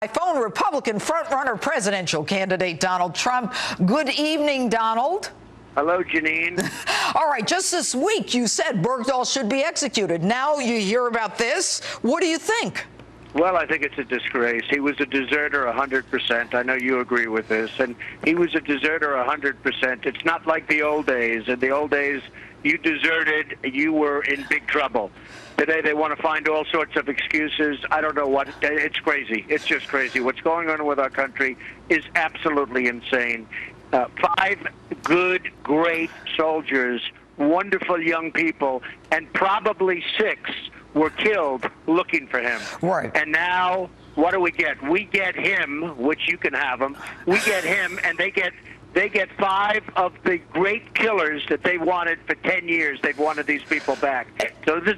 By phone, Republican frontrunner presidential candidate Donald Trump. Good evening, Donald. Hello, Janine. All right, just this week you said Bergdahl should be executed. Now you hear about this. What do you think? Well, I think it's a disgrace. He was a deserter 100%. I know you agree with this. And he was a deserter 100%. It's not like the old days. In the old days, you deserted, you were in big trouble. Today, they want to find all sorts of excuses. I don't know what. It's crazy. It's just crazy. What's going on with our country is absolutely insane. 5 good, great soldiers, wonderful young people, and probably 6 were killed looking for him. Right. And now, what do we get? We get him, which you can have him. We get him, and they get 5 of the great killers that they wanted for 10 years. They've wanted these people back. So this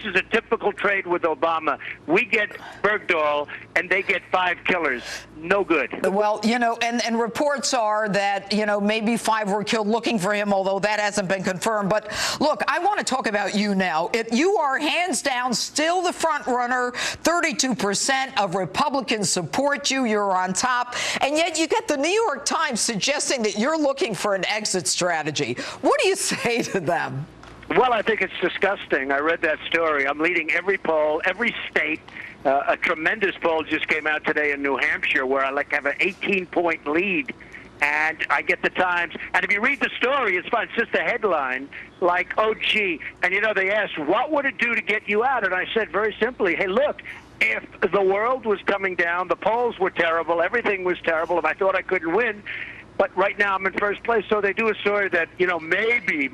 is a typical trade with Obama. We get Bergdahl, and they get 5 killers. No good. Well, you know, and reports are that, you know, maybe 5 were killed looking for him, although that hasn't been confirmed. But look, I want to talk about you now. You are hands down still the front runner. 32% of Republicans support you. You're on top. And yet you get the New York Times suggesting that you're looking for an exit strategy. What do you say to them? Well, I think it's disgusting. I read that story. I'm leading every poll, every state. A tremendous poll just came out today in New Hampshire where I have an 18-point lead. And I get the Times. And if you read the story, it's fine. It's just a headline like, oh, gee. And, you know, they asked, what would it do to get you out? And I said very simply, hey, look, if the world was coming down, the polls were terrible, everything was terrible, and I thought I couldn't win, but right now I'm in first place. So they do a story that, you know, maybe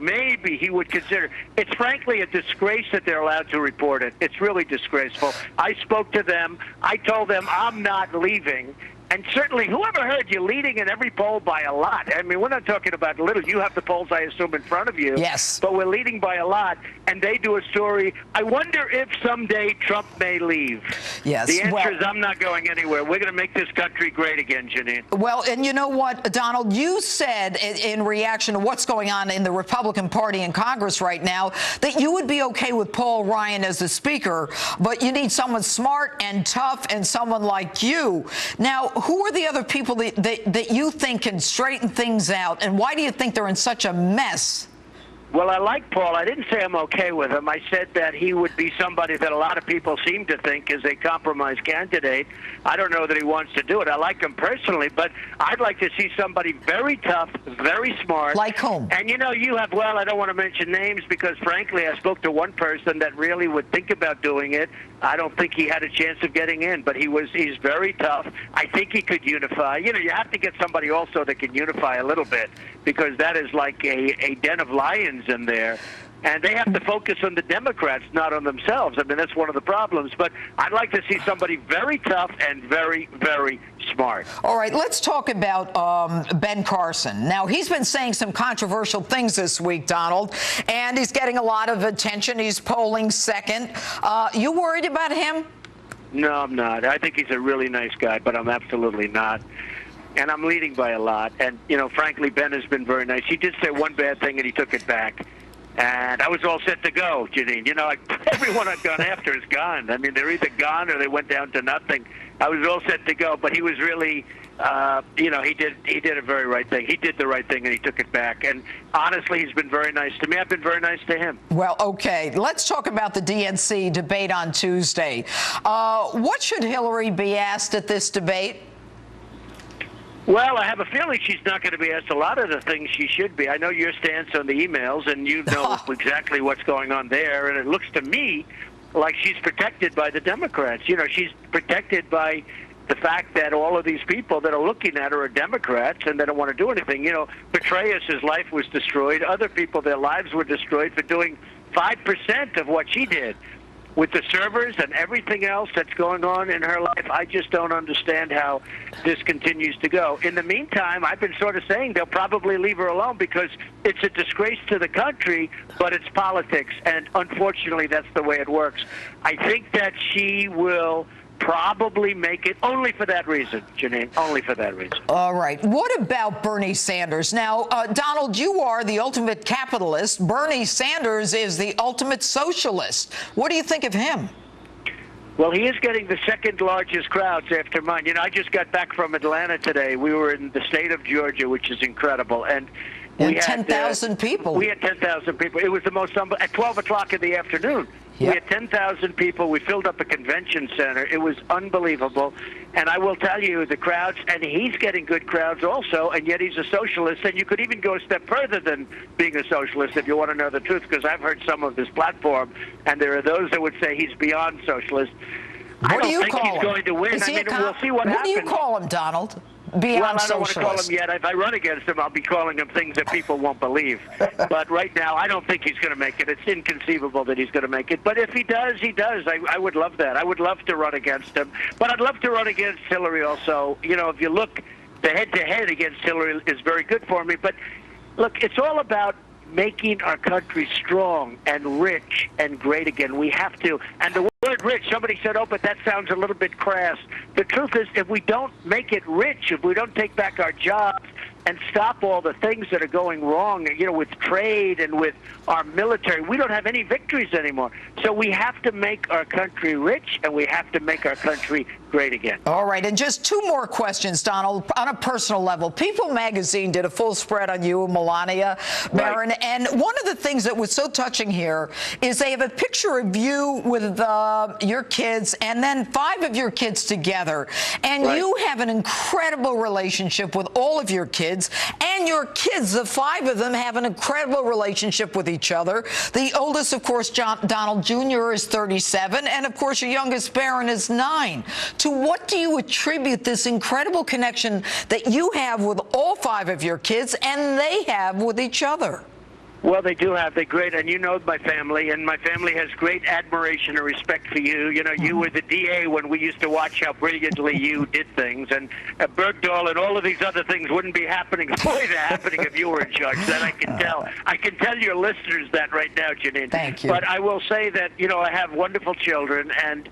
he would consider. It's frankly a disgrace that they're allowed to report it. It's really disgraceful. I spoke to them. I told them I'm not leaving. And certainly, whoever heard you leading in every poll by a lot? I mean, we're not talking about little. You have the polls, I assume, in front of you. Yes. But we're leading by a lot. And they do a story. I wonder if someday Trump may leave. Yes. The answer is I'm not going anywhere. We're going to make this country great again, Janine. Well, and you know what, Donald, you said in reaction to what's going on in the Republican Party in Congress right now that you would be okay with Paul Ryan as the speaker, but you need someone smart and tough and someone like you. Now, who are the other people that you think can straighten things out, and why do you think they're in such a mess? Well, I like Paul. I didn't say I'm okay with him. I said that he would be somebody that a lot of people seem to think is a compromise candidate. I don't know that he wants to do it. I like him personally, but I'd like to see somebody very tough, very smart. Like whom? And, you know, you have, well, I don't want to mention names because, frankly, I spoke to one person that really would think about doing it. I don't think he had a chance of getting in, but he's very tough. I think he could unify. You know, you have to get somebody also that can unify a little bit because that is like a den of lions in there. And they have to focus on the Democrats, not on themselves. I mean, that's one of the problems. But I'd like to see somebody very tough and very, very smart. All right, let's talk about Ben Carson. Now, he's been saying some controversial things this week, Donald, and he's getting a lot of attention. He's polling second. You worried about him? No, I'm not. I think he's a really nice guy, but I'm absolutely not. And I'm leading by a lot. And, you know, frankly, Ben has been very nice. He did say one bad thing, and he took it back. And I was all set to go, Janine. You know, everyone I've gone after is gone. I mean, they're either gone or they went down to nothing. I was all set to go, but he was really, you know, he did a very right thing. He did the right thing, and he took it back. And honestly, he's been very nice to me. I've been very nice to him. Well, okay. Let's talk about the DNC debate on Tuesday. What should Hillary be asked at this debate? Well, I have a feeling she's not going to be asked a lot of the things she should be. I know your stance on the emails, and you know exactly what's going on there. And it looks to me like she's protected by the Democrats. You know, she's protected by the fact that all of these people that are looking at her are Democrats and they don't want to do anything. You know, Petraeus' life was destroyed. Other people, their lives were destroyed for doing 5% of what she did. With the servers and everything else that's going on in her life, I just don't understand how this continues to go. In the meantime, I've been sort of saying they'll probably leave her alone because it's a disgrace to the country, but it's politics, and unfortunately that's the way it works. I think that she will probably make it only for that reason, Janine, only for that reason. All right. What about Bernie Sanders? Now, Donald, you are the ultimate capitalist. Bernie Sanders is the ultimate socialist. What do you think of him? Well, he is getting the second largest crowds after mine. I just got back from Atlanta today. We were in the state of Georgia, which is incredible. And we had 10,000 people. We had 10,000 people. It was the most at 12 o'clock in the afternoon. Yep. We had 10,000 people. We filled up a convention center. It was unbelievable. And I will tell you, the crowds, and he's getting good crowds also, and yet he's a socialist. And you could even go a step further than being a socialist if you want to know the truth, because I've heard some of his platform, and there are those that would say he's beyond socialist. I don't think he's going to win. We'll see what happens. What do you call him, Donald? Beyond well, I don't want to call socialist. him yet. If I run against him, I'll be calling him things that people won't believe. But right now, I don't think he's going to make it. It's inconceivable that he's going to make it. But if he does, he does. I would love that. I would love to run against him. But I'd love to run against Hillary also. If you look, the head-to-head against Hillary is very good for me. But look, it's all about making our country strong and rich and great again. We have to. And the word rich, somebody said, oh, but that sounds a little bit crass. The truth is, if we don't make it rich, if we don't take back our jobs and stop all the things that are going wrong, with trade and with our military, we don't have any victories anymore. So we have to make our country rich, and we have to make our country great again. All right, and just two more questions, Donald, on a personal level. People magazine did a full spread on you, Melania Barron, right. And one of the things that was so touching here is they have a picture of you with your kids and then 5 of your kids together, and right. You have an incredible relationship with all of your kids, and your kids, the 5 of them, have an incredible relationship with each other. The oldest, of course, Donald Jr. is 37, and of course your youngest, Barron, is 9. To what do you attribute this incredible connection that you have with all 5 of your kids and they have with each other? Well, they do have. They're great. And you know my family, and my family has great admiration and respect for you. You were the DA when we used to watch how brilliantly you did things. And Bergdahl and all of these other things wouldn't be happening the way they're happening if you were in charge. That I can tell. I can tell your listeners that right now, Janine. Thank you. But I will say that, I have wonderful children, and,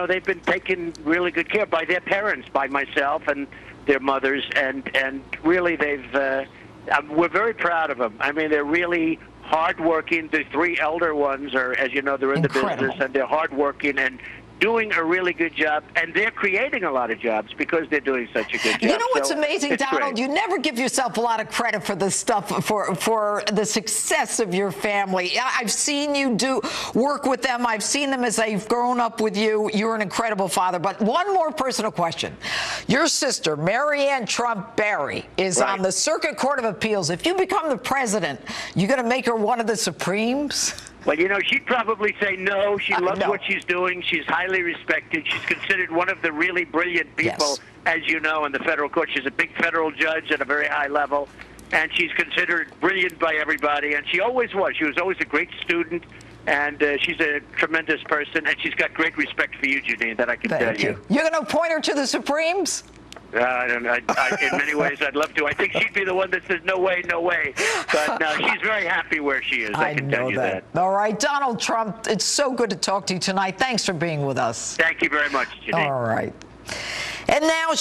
they've been taken really good care by their parents, by myself and their mothers, and really they've... we're very proud of them. I mean, they're really hardworking. The 3 elder ones are, as you know, they're in the business, and they're hardworking and doing a really good job, and they're creating a lot of jobs because they're doing such a good job. You know what's amazing, Donald? Great. You never give yourself a lot of credit for the stuff, for the success of your family. I've seen you work with them. I've seen them as they've grown up with you. You're an incredible father. But one more personal question. Your sister, Marianne Trump Barry, is right. on the Circuit Court of Appeals. If you become the president, you going to make her one of the Supremes? Well, she'd probably say no. She loves what she's doing. She's highly respected. She's considered one of the really brilliant people, as you know, in the federal court. She's a big federal judge at a very high level, and she's considered brilliant by everybody, and she always was. She was always a great student, and she's a tremendous person, and she's got great respect for you, Janine, that I can tell you. You're going to appoint her to the Supremes? I don't know. In many ways, I'd love to. I think she'd be the one that says, no way, no way. But no, she's very happy where she is. I can tell you that. All right. Donald Trump, it's so good to talk to you tonight. Thanks for being with us. Thank you very much, Janine. All right. And now